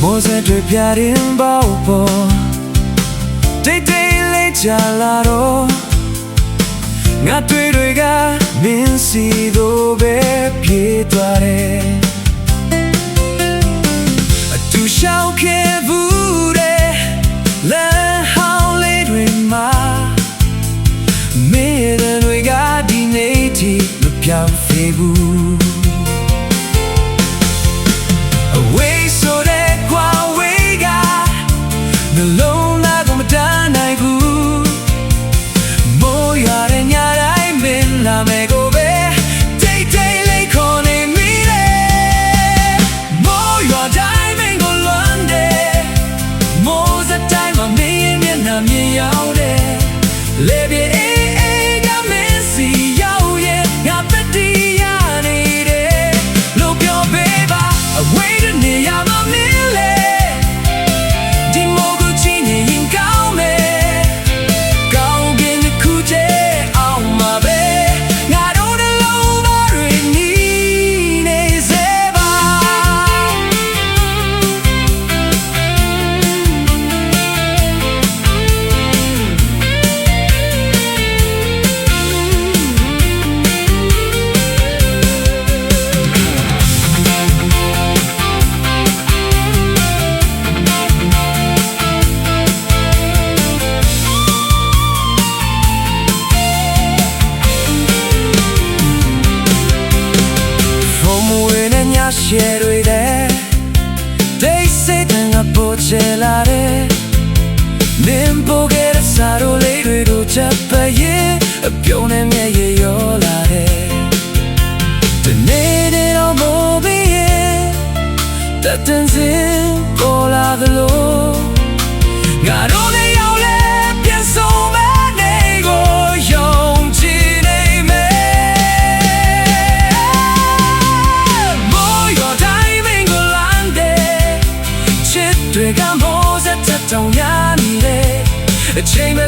မောစတွေပြရင်ပေါ့ပေါ့တိတ်တိတ်လေးကြလာတော့ငါတွေကမင်းစီတို့ပဲပြေးသွားတယ်အတူရှောင်ခဲ့ဘူးတဲ့လမ်းဟောင်းလေးတွေမှာမင်းတွေကဒီနေ့ထိမပြောင်းသေးဘူးရှယ်တွေတဲ့ဒိတ်စိတ်ငါပိုချေလာတဲ့မင်းပိုခဲ့တဲ့စာရိုးလေးတွေတို့ချက်ပဲရဲ့အပြုံးနဲ့မျက်ရည်ရောလာတဲ့ဒီနေ့တော့မိုးပြီးရဲ့တတန်စင်ပေါ်လာသလိုငါတို့လည်းရောက်လဲပြန်ဆုံးမဲ့နေကိုယုံကြည်နေမယ်တွေကမောစတဲ့တောင်ရနေတယ်အချိန်မ